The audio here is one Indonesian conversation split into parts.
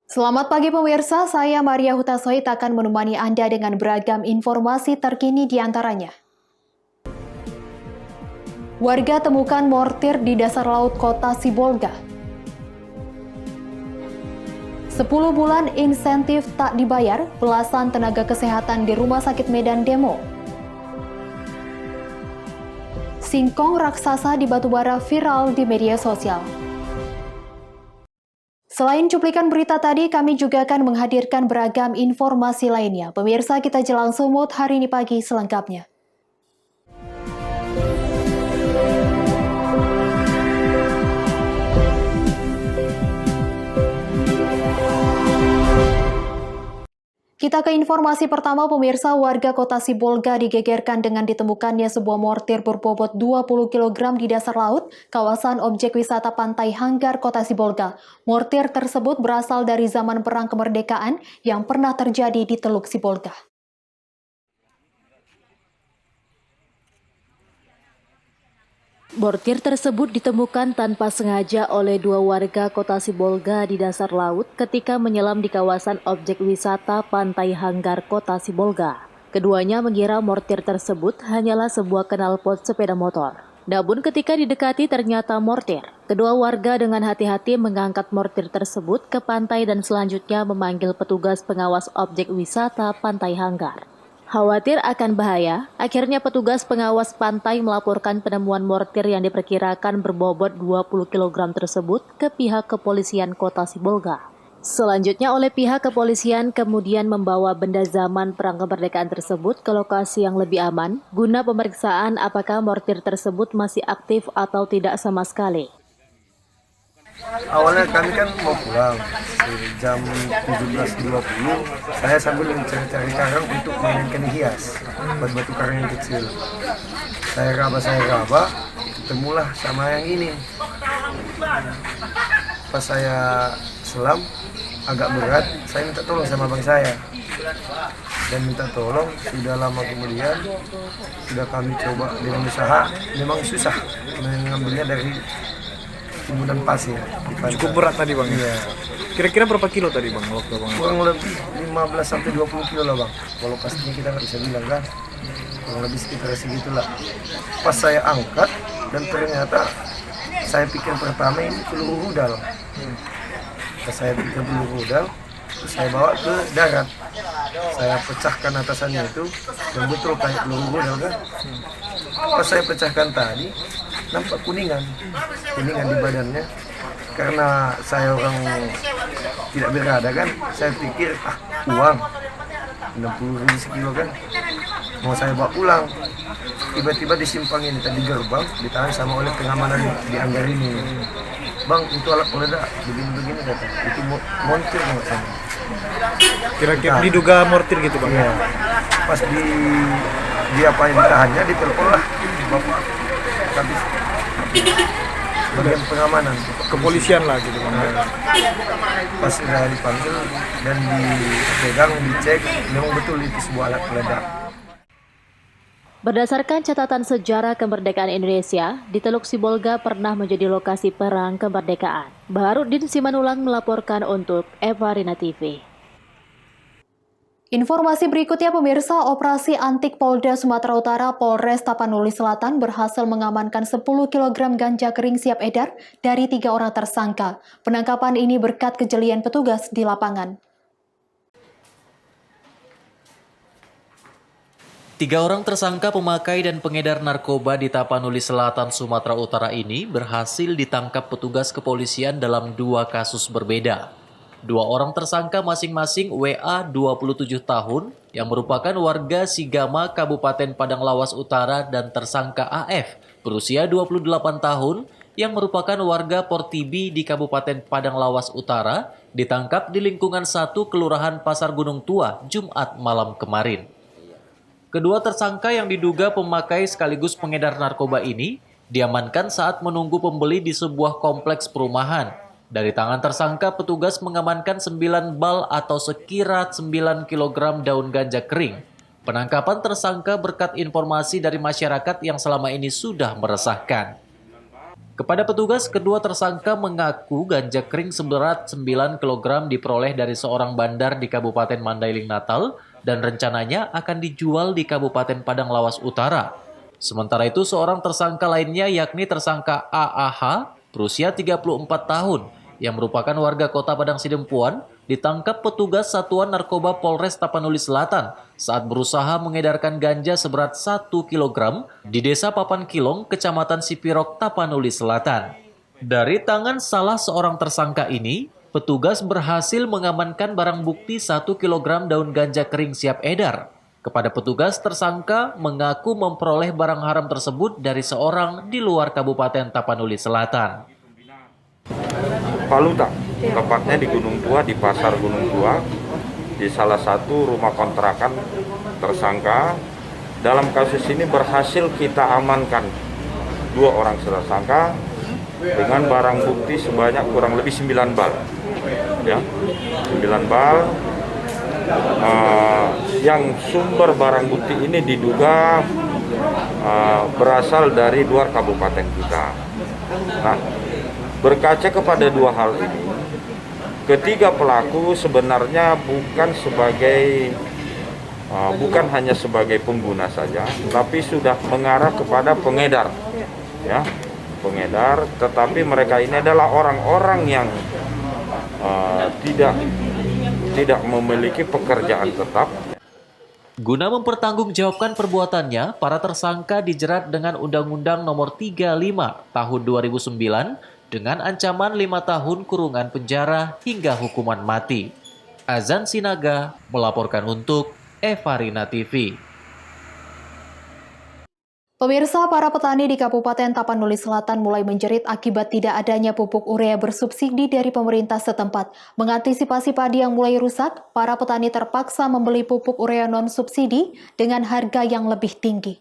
Selamat pagi pemirsa, saya Maria Hutasoit akan menemani Anda dengan beragam informasi terkini di antaranya. Warga temukan mortir di dasar laut kota Sibolga. 10 bulan insentif tak dibayar, belasan tenaga kesehatan di Rumah Sakit Medan demo. Singkong raksasa di Batubara viral di media sosial. Selain cuplikan berita tadi, kami juga akan menghadirkan beragam informasi lainnya. Pemirsa, kita jelang sumut hari ini pagi selengkapnya. Kita ke informasi pertama, pemirsa. Warga kota Sibolga digegerkan dengan ditemukannya sebuah mortir berbobot 20 kg di dasar laut, kawasan objek wisata Pantai Hanggar, kota Sibolga. Mortir tersebut berasal dari zaman Perang Kemerdekaan yang pernah terjadi di Teluk Sibolga. Mortir tersebut ditemukan tanpa sengaja oleh dua warga kota Sibolga di dasar laut ketika menyelam di kawasan objek wisata Pantai Hanggar, kota Sibolga. Keduanya mengira mortir tersebut hanyalah sebuah knalpot sepeda motor. Namun ketika didekati ternyata mortir. Kedua warga dengan hati-hati mengangkat mortir tersebut ke pantai dan selanjutnya memanggil petugas pengawas objek wisata Pantai Hanggar. Khawatir akan bahaya, akhirnya petugas pengawas pantai melaporkan penemuan mortir yang diperkirakan berbobot 20 kg tersebut ke pihak kepolisian kota Sibolga. Selanjutnya oleh pihak kepolisian kemudian membawa benda zaman Perang Kemerdekaan tersebut ke lokasi yang lebih aman guna pemeriksaan apakah mortir tersebut masih aktif atau tidak sama sekali. Awalnya kami kan mau pulang jam 17.20, saya sambil mencari-cari karang untuk mainkan hias, batu karang yang kecil. Saya raba, ketemulah sama yang ini. Pas saya selam, agak berat, saya minta tolong sama abang saya. Dan minta tolong, sudah lama kemudian, sudah kami coba dengan usaha, memang susah mengambilnya dari timbunan pasir. Cukup berat tadi bang. Iya. Kira-kira berapa kilo tadi bang waktu bang? Kurang lebih 15-20 kilo lah bang. Kalau pastinya kita nggak bisa bilang kan. Kurang lebih sekitar segitulah. Pas saya angkat dan ternyata saya pikir pertama ini peluru rudal. Pas saya pikir peluru rudal, terus saya bawa ke darat. Saya pecahkan atasannya itu, dan betul kayak peluru rudal kan. Pas saya pecahkan tadi, nampak kuningan di badannya. Karena saya orang tidak berada kan, saya pikir uang 60.000 sekilo kan, mau saya bawa pulang. Tiba-tiba di simpang ini tadi gerbang ditahan sama oleh pengamanan di Anggar ini. Bang, itu alat peledak begini-begini kata. Itu mortir nggak sama. Kira-kira diduga mortir gitu bang? Iya. Pas di apa yang ditahannya ditelepon lah bapak habis bagian pengamanan Kepolisian lah gitu bang. Pas sudah dipanggil dan dipegang, dicek, memang betul itu sebuah alat peledak. Berdasarkan catatan sejarah kemerdekaan Indonesia, di Teluk Sibolga pernah menjadi lokasi Perang Kemerdekaan. Baharudin Simanulang melaporkan untuk Evarina TV. Informasi berikutnya pemirsa, operasi antik Polda Sumatera Utara Polres Tapanuli Selatan berhasil mengamankan 10 kg ganja kering siap edar dari 3 orang tersangka. Penangkapan ini berkat kejelian petugas di lapangan. 3 orang tersangka pemakai dan pengedar narkoba di Tapanuli Selatan, Sumatera Utara ini berhasil ditangkap petugas kepolisian dalam 2 kasus berbeda. 2 orang tersangka masing-masing WA 27 tahun yang merupakan warga Sigama, Kabupaten Padang Lawas Utara dan tersangka AF berusia 28 tahun yang merupakan warga Portibi di Kabupaten Padang Lawas Utara ditangkap di lingkungan 1 Kelurahan Pasar Gunung Tua Jumat malam kemarin. Kedua tersangka yang diduga pemakai sekaligus pengedar narkoba ini diamankan saat menunggu pembeli di sebuah kompleks perumahan. Dari tangan tersangka, petugas mengamankan 9 bal atau sekira 9 kg daun ganja kering. Penangkapan tersangka berkat informasi dari masyarakat yang selama ini sudah meresahkan. Kepada petugas, kedua tersangka mengaku ganja kering seberat 9 kg diperoleh dari seorang bandar di Kabupaten Mandailing Natal dan rencananya akan dijual di Kabupaten Padang Lawas Utara. Sementara itu, seorang tersangka lainnya yakni tersangka AAH berusia 34 tahun yang merupakan warga kota Padang Sidempuan ditangkap petugas Satuan Narkoba Polres Tapanuli Selatan saat berusaha mengedarkan ganja seberat 1 kg di Desa Papan Kilong, Kecamatan Sipirok, Tapanuli Selatan. Dari tangan salah seorang tersangka ini, petugas berhasil mengamankan barang bukti 1 kg daun ganja kering siap edar. Kepada petugas, tersangka mengaku memperoleh barang haram tersebut dari seorang di luar Kabupaten Tapanuli Selatan. Paluta, tepatnya di Gunung Tua, di Pasar Gunung Tua, di salah satu rumah kontrakan tersangka. Dalam kasus ini berhasil kita amankan 2 orang tersangka dengan barang bukti sebanyak kurang lebih 9 bal. Ya, 9 bal. Yang sumber barang bukti ini diduga berasal dari luar kabupaten kita. Nah, berkaca kepada 2 hal ini, ketiga pelaku sebenarnya bukan hanya sebagai pengguna saja, tapi sudah mengarah kepada pengedar, ya, pengedar. Tetapi mereka ini adalah orang-orang yang tidak memiliki pekerjaan tetap. Guna mempertanggungjawabkan perbuatannya, para tersangka dijerat dengan Undang-Undang Nomor 35 Tahun 2009 dengan ancaman 5 tahun kurungan penjara hingga hukuman mati. Azan Sinaga melaporkan untuk Evarina TV. Pemirsa, para petani di Kabupaten Tapanuli Selatan mulai menjerit akibat tidak adanya pupuk urea bersubsidi dari pemerintah setempat. Mengantisipasi padi yang mulai rusak, para petani terpaksa membeli pupuk urea non-subsidi dengan harga yang lebih tinggi.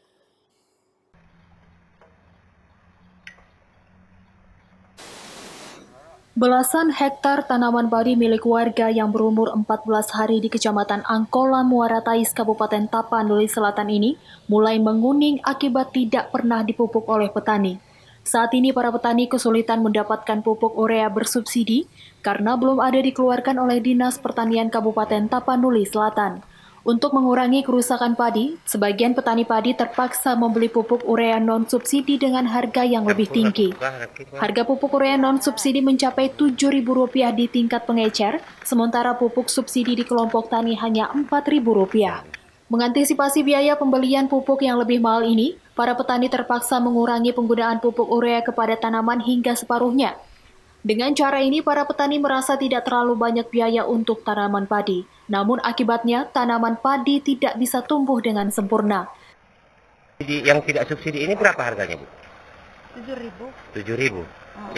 Belasan hektar tanaman padi milik warga yang berumur 14 hari di Kecamatan Angkola, Muara Tais, Kabupaten Tapanuli Selatan ini mulai menguning akibat tidak pernah dipupuk oleh petani. Saat ini para petani kesulitan mendapatkan pupuk urea bersubsidi karena belum ada dikeluarkan oleh Dinas Pertanian Kabupaten Tapanuli Selatan. Untuk mengurangi kerusakan padi, sebagian petani padi terpaksa membeli pupuk urea non-subsidi dengan harga yang lebih tinggi. Harga pupuk urea non-subsidi mencapai Rp7.000 di tingkat pengecer, sementara pupuk subsidi di kelompok tani hanya Rp4.000. Mengantisipasi biaya pembelian pupuk yang lebih mahal ini, para petani terpaksa mengurangi penggunaan pupuk urea kepada tanaman hingga separuhnya. Dengan cara ini, para petani merasa tidak terlalu banyak biaya untuk tanaman padi. Namun akibatnya, tanaman padi tidak bisa tumbuh dengan sempurna. Yang tidak subsidi ini berapa harganya, Bu? 7.000. 7.000.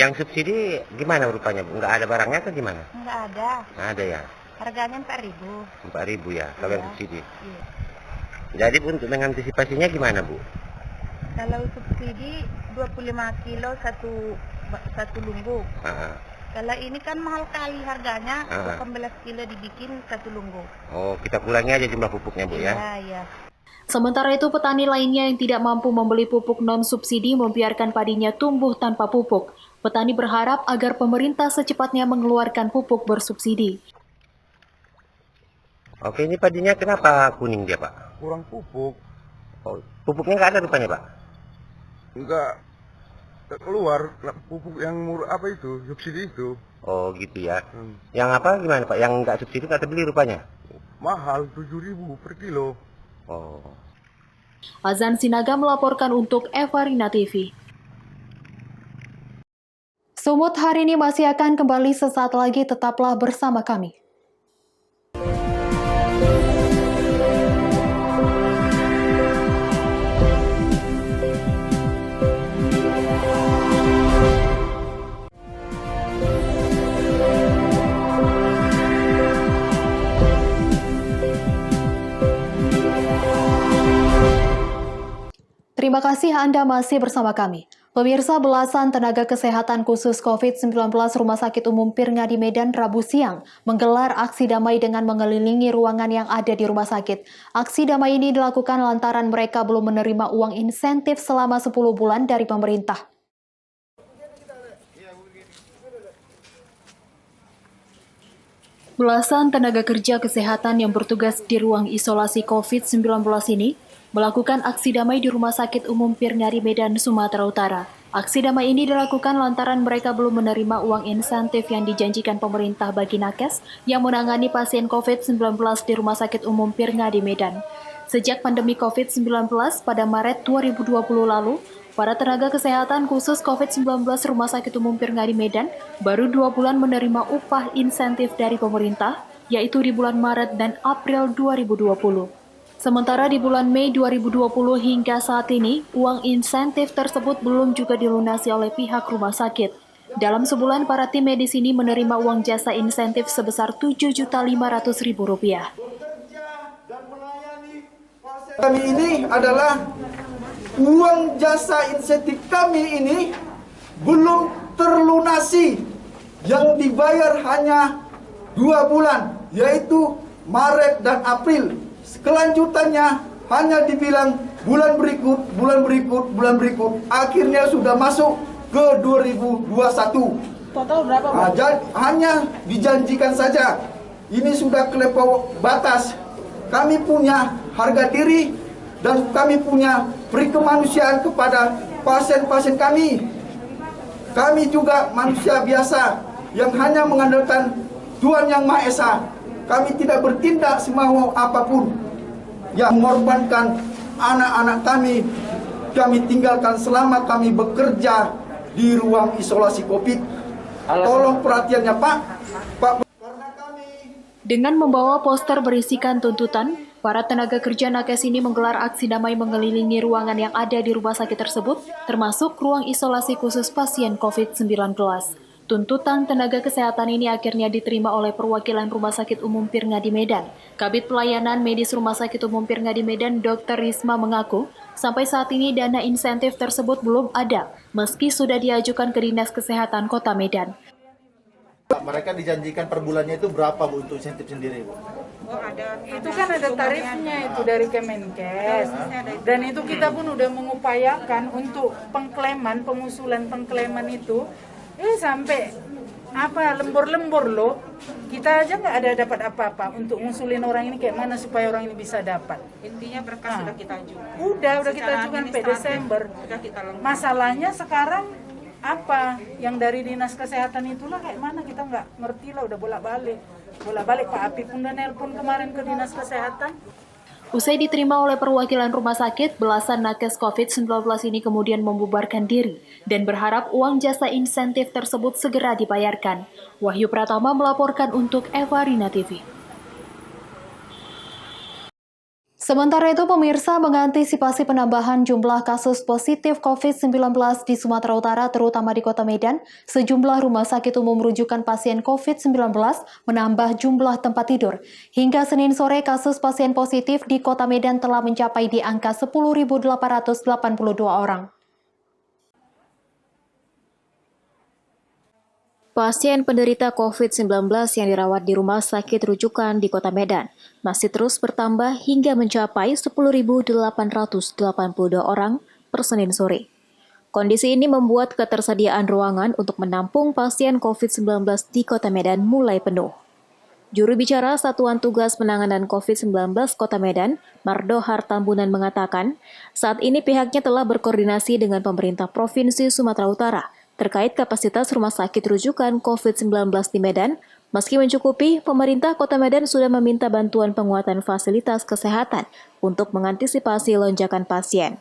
Yang subsidi gimana rupanya, Bu? Nggak ada barangnya atau gimana? Nggak ada. Nggak ada ya? Harganya 4.000. 4.000 ya, kalau yang subsidi. Iya. Jadi untuk mengantisipasinya gimana, Bu? Kalau subsidi 25 kilo satu lumbung. Kalau ini kan mahal kali harganya, 18 kilo dibikin satu lumbung. Oh, kita kurangi aja jumlah pupuknya, Bu, ya? Iya. Sementara itu, petani lainnya yang tidak mampu membeli pupuk non-subsidi membiarkan padinya tumbuh tanpa pupuk. Petani berharap agar pemerintah secepatnya mengeluarkan pupuk bersubsidi. Oke, ini padinya kenapa kuning dia, Pak? Kurang pupuk, Oh, pupuknya nggak ada rupanya, Pak? enggak keluar pupuk yang murah apa itu, subsidi itu. Oh, gitu ya. Yang apa gimana, Pak? Yang nggak subsidi nggak terbeli rupanya? Mahal 7.000 per kilo. Oh. Azan Sinaga melaporkan untuk Evarina TV. Sumut hari ini masih akan kembali sesaat lagi, tetaplah bersama kami. Terima kasih Anda masih bersama kami. Pemirsa, belasan tenaga kesehatan khusus COVID-19 Rumah Sakit Umum Pirnga di Medan Rabu siang menggelar aksi damai dengan mengelilingi ruangan yang ada di rumah sakit. Aksi damai ini dilakukan lantaran mereka belum menerima uang insentif selama 10 bulan dari pemerintah. Belasan tenaga kerja kesehatan yang bertugas di ruang isolasi COVID-19 ini melakukan aksi damai di Rumah Sakit Umum Pirngadi Medan, Sumatera Utara. Aksi damai ini dilakukan lantaran mereka belum menerima uang insentif yang dijanjikan pemerintah bagi nakes yang menangani pasien COVID-19 di Rumah Sakit Umum Pirngadi Medan. Sejak pandemi COVID-19 pada Maret 2020 lalu, para tenaga kesehatan khusus COVID-19 Rumah Sakit Umum Pirngadi Medan baru 2 bulan menerima upah insentif dari pemerintah, yaitu di bulan Maret dan April 2020. Sementara di bulan Mei 2020 hingga saat ini, uang insentif tersebut belum juga dilunasi oleh pihak rumah sakit. Dalam sebulan, para tim medis ini menerima uang jasa insentif sebesar Rp7.500.000. Kami ini adalah uang jasa insentif kami ini belum terlunasi, yang dibayar hanya 2 bulan, yaitu Maret dan April. Kelanjutannya hanya dibilang bulan berikut, akhirnya sudah masuk ke 2021. Total berapa? Hanya dijanjikan saja. Ini sudah kelepau batas. Kami punya harga diri dan kami punya perikemanusiaan kepada pasien-pasien kami. Kami juga manusia biasa yang hanya mengandalkan Tuhan Yang Maha Esa. Kami tidak bertindak semau apapun yang mengorbankan anak-anak kami. Kami tinggalkan selama kami bekerja di ruang isolasi COVID. Tolong perhatiannya Pak. Dengan membawa poster berisikan tuntutan, para tenaga kerja nakes ini menggelar aksi damai mengelilingi ruangan yang ada di rumah sakit tersebut, termasuk ruang isolasi khusus pasien COVID-19. Tuntutan tenaga kesehatan ini akhirnya diterima oleh perwakilan Rumah Sakit Umum Pirngadi Medan. Kabid Pelayanan Medis Rumah Sakit Umum Pirngadi Medan, Dr. Risma mengaku, sampai saat ini dana insentif tersebut belum ada, meski sudah diajukan ke Dinas Kesehatan Kota Medan. Mereka dijanjikan per bulannya itu berapa Bu untuk insentif sendiri Bu? Itu kan ada tarifnya itu dari Kemenkes, dan itu kita pun udah mengupayakan untuk pengklaiman, pengusulan pengklaiman itu sampai lembur-lembur loh. Kita aja nggak ada dapat apa-apa untuk ngusulin orang ini kayak mana supaya orang ini bisa dapat. Intinya berkas sudah kita ajukan. Udah kita ajukan sampai Desember. Masalahnya sekarang apa yang dari Dinas Kesehatan itulah kayak mana kita nggak ngerti lah, udah bolak-balik Pak Api pun udah nelpon kemarin ke Dinas Kesehatan. Usai diterima oleh perwakilan rumah sakit, belasan nakes COVID-19 ini kemudian membubarkan diri dan berharap uang jasa insentif tersebut segera dibayarkan. Wahyu Pratama melaporkan untuk Evarina TV. Sementara itu, pemirsa, mengantisipasi penambahan jumlah kasus positif COVID-19 di Sumatera Utara, terutama di Kota Medan, sejumlah rumah sakit umum rujukan pasien COVID-19 menambah jumlah tempat tidur. Hingga Senin sore, kasus pasien positif di Kota Medan telah mencapai di angka 10.882 orang. Pasien penderita COVID-19 yang dirawat di rumah sakit rujukan di Kota Medan masih terus bertambah hingga mencapai 10.882 orang per Senin sore. Kondisi ini membuat ketersediaan ruangan untuk menampung pasien COVID-19 di Kota Medan mulai penuh. Juru bicara Satuan Tugas Penanganan COVID-19 Kota Medan, Mardohar Tambunan mengatakan, saat ini pihaknya telah berkoordinasi dengan pemerintah Provinsi Sumatera Utara terkait kapasitas rumah sakit rujukan COVID-19 di Medan. Meski mencukupi, pemerintah Kota Medan sudah meminta bantuan penguatan fasilitas kesehatan untuk mengantisipasi lonjakan pasien.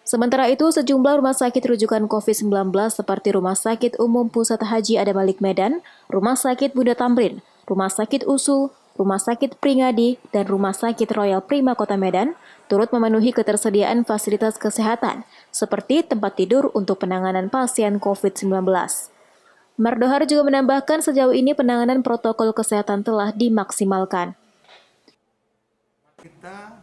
Sementara itu, sejumlah rumah sakit rujukan COVID-19 seperti Rumah Sakit Umum Pusat Haji Adam Malik Medan, Rumah Sakit Bunda Tamrin, Rumah Sakit USU, Rumah Sakit Pringadi, dan Rumah Sakit Royal Prima Kota Medan turut memenuhi ketersediaan fasilitas kesehatan, seperti tempat tidur untuk penanganan pasien COVID-19. Mardohar juga menambahkan sejauh ini penanganan protokol kesehatan telah dimaksimalkan. Kita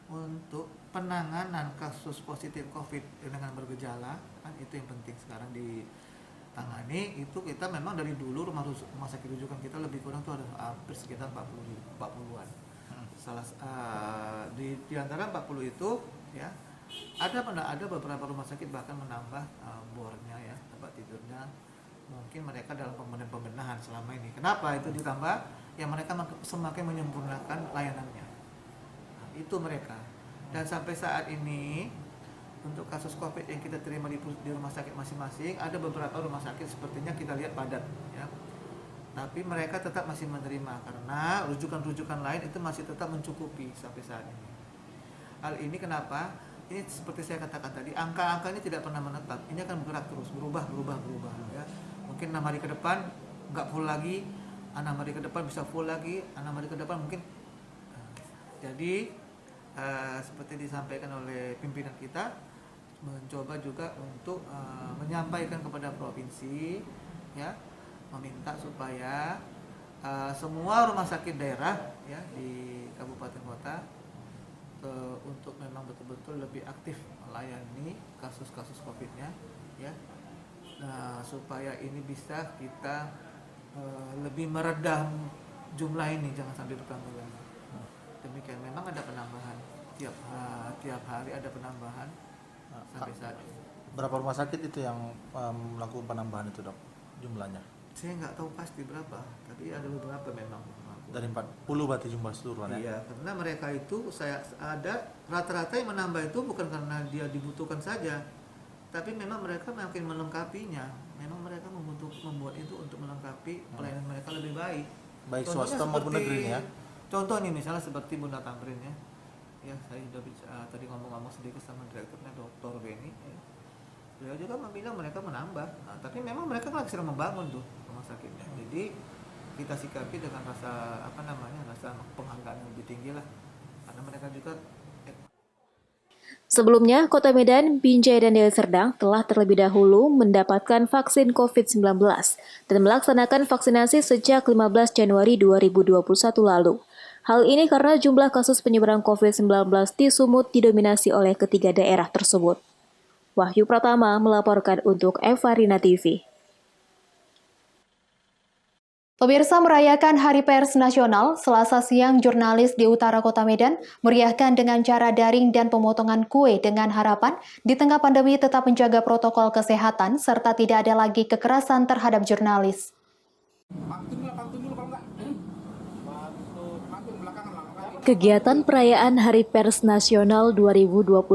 untuk penanganan kasus positif COVID dengan bergejala, kan itu yang penting sekarang ditangani. Itu kita memang dari dulu rumah sakit rujukan kita lebih kurang tuh ada hampir sekitar 40-an. Di antara 40 itu ya ada beberapa rumah sakit bahkan menambah bornya ya, tempat tidurnya mungkin mereka dalam pembenahan selama ini. Kenapa itu ditambah? Ya mereka semakin menyempurnakan layanannya. Nah, itu mereka. Dan sampai saat ini untuk kasus COVID yang kita terima di rumah sakit masing-masing, ada beberapa rumah sakit sepertinya kita lihat padat, ya. Tapi mereka tetap masih menerima karena rujukan-rujukan lain itu masih tetap mencukupi sampai saat ini. Hal ini kenapa? Ini seperti saya katakan tadi, angka-angka ini tidak pernah menetap. Ini akan bergerak terus, berubah. Ya. Mungkin 6 hari ke depan nggak full lagi, 6 hari ke depan bisa full lagi, 6 hari ke depan mungkin. Jadi seperti disampaikan oleh pimpinan kita, mencoba juga untuk menyampaikan kepada provinsi, ya, meminta supaya semua rumah sakit daerah, ya, di kabupaten kota untuk memang betul-betul lebih aktif melayani kasus-kasus COVID-nya, ya, supaya ini bisa kita lebih meredam jumlah ini, jangan sampai bertambah lagi. Demikian, memang ada penambahan tiap hari ada penambahan sampai saat ini. Berapa rumah sakit itu yang melakukan penambahan itu, Dok, jumlahnya? Saya nggak tahu pasti berapa, tapi ada beberapa memang. Dari 40 berarti jumlah seluruhan, ya? Iya, karena mereka itu ada rata-rata yang menambah itu bukan karena dia dibutuhkan saja, tapi memang mereka makin melengkapinya. Memang mereka membuat itu untuk melengkapi pelayanan mereka lebih baik. Baik Contohnya swasta maupun negeri, ya? Contoh nih, misalnya seperti Bunda Tamrin, ya. Ya, saya sudah tadi ngomong-ngomong sedikit sama direkturnya Dr. Benny, ya. Beliau juga bilang mereka menambah. Nah, tapi memang mereka lagi sedang membangun tuh rumah sakitnya. Jadi kita sikapi dengan rasa rasa penghargaan yang lebih tinggi lah. Karena mereka juga Sebelumnya, Kota Medan, Binjai, dan Deli Serdang telah terlebih dahulu mendapatkan vaksin COVID-19 dan melaksanakan vaksinasi sejak 15 Januari 2021 lalu. Hal ini karena jumlah kasus penyebaran COVID-19 di Sumut didominasi oleh ketiga daerah tersebut. Wahyu Pratama melaporkan untuk Evarina TV. Pemirsa, merayakan Hari Pers Nasional, Selasa siang jurnalis di utara Kota Medan meriahkan dengan cara daring dan pemotongan kue dengan harapan di tengah pandemi tetap menjaga protokol kesehatan serta tidak ada lagi kekerasan terhadap jurnalis. Kegiatan perayaan Hari Pers Nasional 2021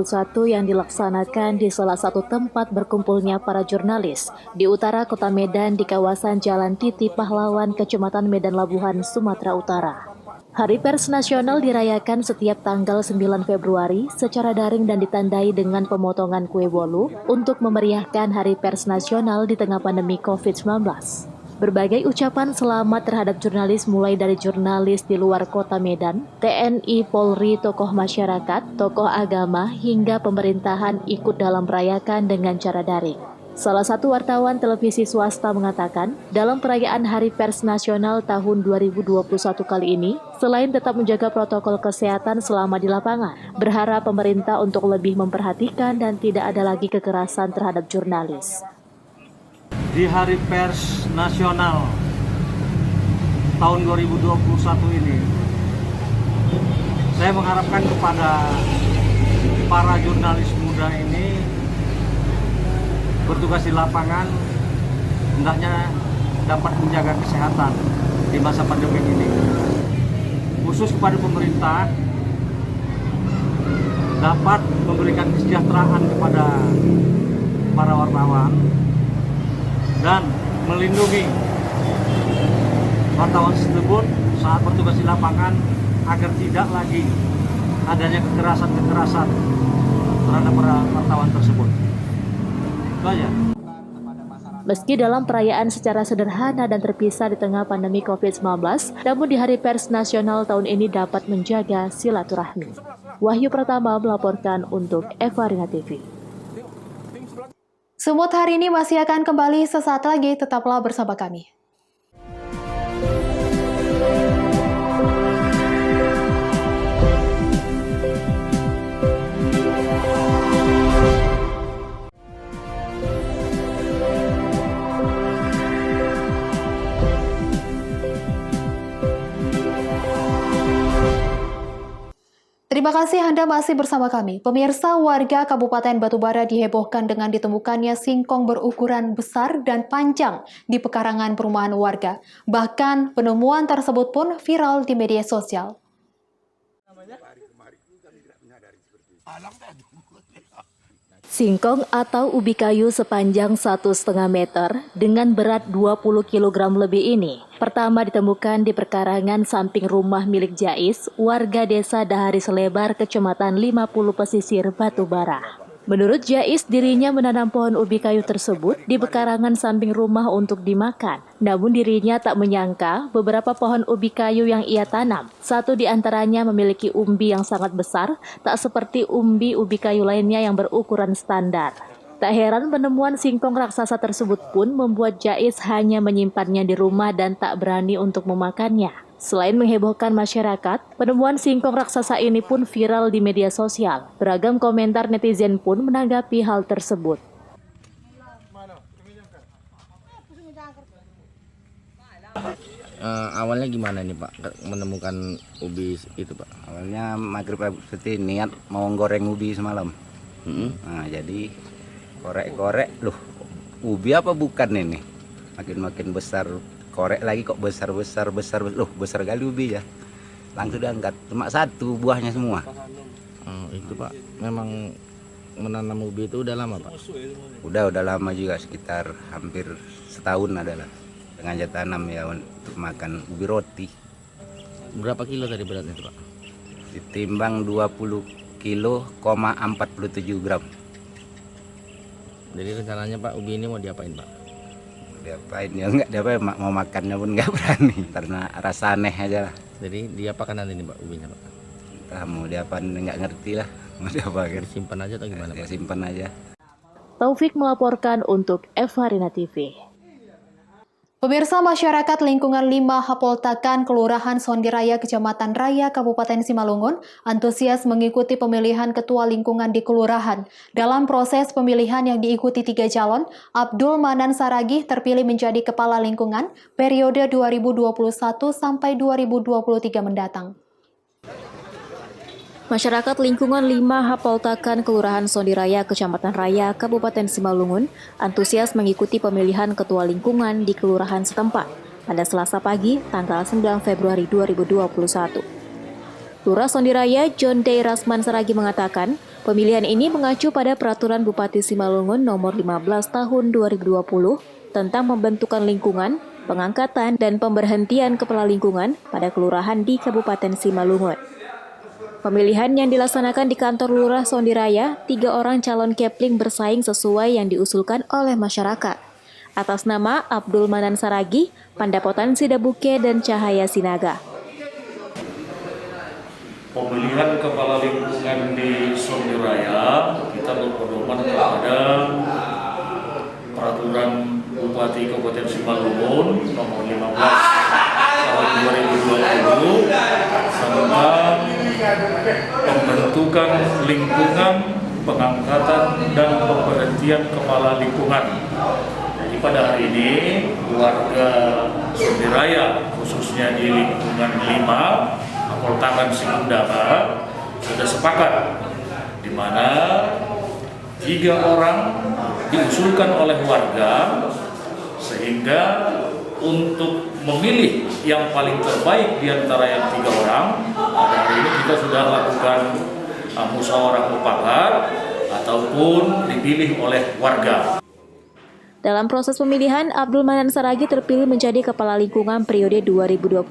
yang dilaksanakan di salah satu tempat berkumpulnya para jurnalis di utara Kota Medan di kawasan Jalan Titi Pahlawan, Kecamatan Medan Labuhan, Sumatera Utara. Hari Pers Nasional dirayakan setiap tanggal 9 Februari secara daring dan ditandai dengan pemotongan kue bolu untuk memeriahkan Hari Pers Nasional di tengah pandemi COVID-19. Berbagai ucapan selamat terhadap jurnalis mulai dari jurnalis di luar Kota Medan, TNI, Polri, tokoh masyarakat, tokoh agama, hingga pemerintahan ikut dalam merayakan dengan cara daring. Salah satu wartawan televisi swasta mengatakan, dalam perayaan Hari Pers Nasional tahun 2021 kali ini, selain tetap menjaga protokol kesehatan selama di lapangan, berharap pemerintah untuk lebih memperhatikan dan tidak ada lagi kekerasan terhadap jurnalis. Di Hari Pers Nasional tahun 2021 ini, saya mengharapkan kepada para jurnalis muda ini bertugas di lapangan hendaknya dapat menjaga kesehatan di masa pandemi ini. Khusus kepada pemerintah dapat memberikan kesejahteraan kepada para wartawan dan melindungi wartawan tersebut saat bertugas di lapangan agar tidak lagi adanya kekerasan-kekerasan terhadap para wartawan tersebut. Itu aja. Meski dalam perayaan secara sederhana dan terpisah di tengah pandemi COVID-19, namun di Hari Pers Nasional tahun ini dapat menjaga silaturahmi. Wahyu Pratama melaporkan untuk Evarina TV. Sumut hari ini masih akan kembali sesaat lagi, tetaplah bersama kami. Terima kasih Anda masih bersama kami. Pemirsa, warga Kabupaten Batubara dihebohkan dengan ditemukannya singkong berukuran besar dan panjang di pekarangan perumahan warga. Bahkan penemuan tersebut pun viral di media sosial. Singkong atau ubi kayu sepanjang 1,5 meter dengan berat 20 kg lebih ini pertama ditemukan di perkarangan samping rumah milik Jais, warga desa Dahari Selebar, Kecamatan 50 Pesisir, Batubara. Menurut Jais, dirinya menanam pohon ubi kayu tersebut di pekarangan samping rumah untuk dimakan. Namun dirinya tak menyangka beberapa pohon ubi kayu yang ia tanam, satu di antaranya memiliki umbi yang sangat besar, tak seperti umbi ubi kayu lainnya yang berukuran standar. Tak heran penemuan singkong raksasa tersebut pun membuat Jais hanya menyimpannya di rumah dan tak berani untuk memakannya. Selain menghebohkan masyarakat, penemuan singkong raksasa ini pun viral di media sosial. Beragam komentar netizen pun menanggapi hal tersebut. Awalnya gimana nih Pak menemukan ubi itu Pak? Awalnya maghrib seperti niat mau goreng ubi semalam. Nah, jadi korek-korek, loh ubi apa bukan ini? Makin besar, korek lagi kok besar, loh besar kali ubi ya. Langsung diangkat, cuma satu buahnya semua. Itu Pak, memang menanam ubi itu udah lama Pak? Udah lama juga, sekitar hampir setahun adalah. Sengaja tanam ya untuk makan ubi roti. Berapa kilo tadi beratnya itu Pak? Ditimbang 20 kilo, 47 gram. Jadi rencananya Pak, ubi ini mau diapain Pak? Diapain ya, enggak diapain, mau makannya pun nggak berani karena rasa aneh aja lah. Jadi diapakan nanti nih Pak ubinya Pak? Entah mau diapain, nggak ngerti lah mau diapain. Simpan aja atau gimana Pak? Simpan aja. Taufik melaporkan untuk Evarina TV. Pemirsa, masyarakat lingkungan 5 Hapoltakan, Kelurahan Sondiraya, Kecamatan Raya, Kabupaten Simalungun, antusias mengikuti pemilihan ketua lingkungan di kelurahan. Dalam proses pemilihan yang diikuti 3 calon, Abdul Manan Saragih terpilih menjadi kepala lingkungan periode 2021 sampai 2023 mendatang. Masyarakat lingkungan 5 Hapoltakan, Kelurahan Sondiraya, Kecamatan Raya, Kabupaten Simalungun, antusias mengikuti pemilihan ketua lingkungan di kelurahan setempat pada Selasa pagi, tanggal 9 Februari 2021. Lurah Sondiraya, John Day Rasman Saragi mengatakan, pemilihan ini mengacu pada Peraturan Bupati Simalungun Nomor 15 Tahun 2020 tentang pembentukan lingkungan, pengangkatan, dan pemberhentian kepala lingkungan pada kelurahan di Kabupaten Simalungun. Pemilihan yang dilaksanakan di kantor Lurah Sondiraya, 3 orang calon kepling bersaing sesuai yang diusulkan oleh masyarakat. Atas nama Abdul Manan Saragi, Pandapotan Sidabuke, dan Cahaya Sinaga. Pemilihan kepala lingkungan di Sondiraya, kita berpedoman kepada Peraturan Bupati Kabupaten Simalungun Nomor 15 Tahun 2020 tentang pembentukan lingkungan, pengangkatan, dan pemberhentian kepala lingkungan. Jadi pada hari ini warga Sondiraya, khususnya di lingkungan 5 Hapoltakan Sikundama, sudah sepakat di mana 3 orang diusulkan oleh warga, sehingga untuk memilih yang paling terbaik di antara yang 3 orang, pada hari ini kita sudah lakukan musyawarah mufakat ataupun dipilih oleh warga. Dalam proses pemilihan, Abdul Manan Saragi terpilih menjadi kepala lingkungan periode 2021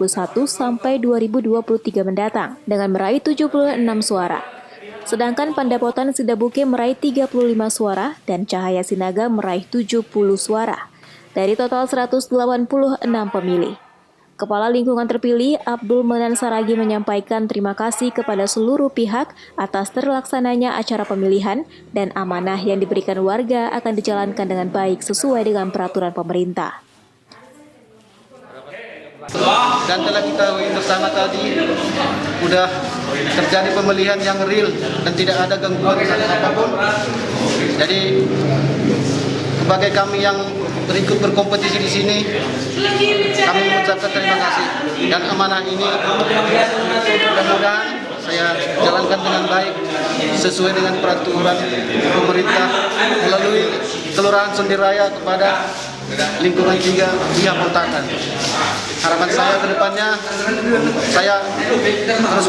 sampai 2023 mendatang dengan meraih 76 suara. Sedangkan Pandapotan Sidabuke meraih 35 suara dan Cahaya Sinaga meraih 70 suara. Dari total 186 pemilih. Kepala lingkungan terpilih, Abdul Manan Saragi menyampaikan terima kasih kepada seluruh pihak atas terlaksananya acara pemilihan dan amanah yang diberikan warga akan dijalankan dengan baik sesuai dengan peraturan pemerintah. Dan telah kita bersama tadi, sudah terjadi pemilihan yang real dan tidak ada gangguan apapun. Jadi sebagai kami yang berikut berkompetisi di sini, kami mengucapkan terima kasih dan amanah ini mudah-mudahan saya jalankan dengan baik sesuai dengan peraturan pemerintah melalui Kelurahan Sondiraya kepada lingkungan 3 Via Pontakan. Harapan saya ke depannya, saya harus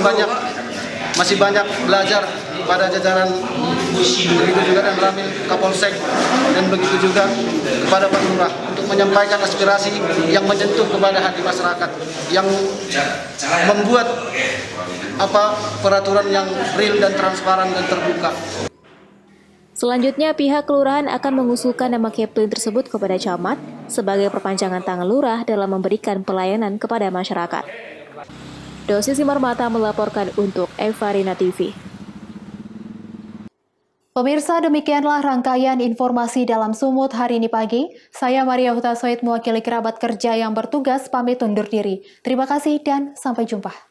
masih banyak belajar pada jajaran, begitu juga dan Ramil Kapolsek, dan begitu juga kepada Pak Lurah untuk menyampaikan aspirasi yang menyentuh kepada hati masyarakat, yang membuat peraturan yang real dan transparan dan terbuka. Selanjutnya, pihak kelurahan akan mengusulkan nama Kepling tersebut kepada camat sebagai perpanjangan tangan lurah dalam memberikan pelayanan kepada masyarakat. Dosi Simarmata melaporkan untuk Evarina TV. Pemirsa, demikianlah rangkaian informasi dalam Sumut hari ini pagi. Saya Maria Hutasoid mewakili kerabat kerja yang bertugas pamit undur diri. Terima kasih dan sampai jumpa.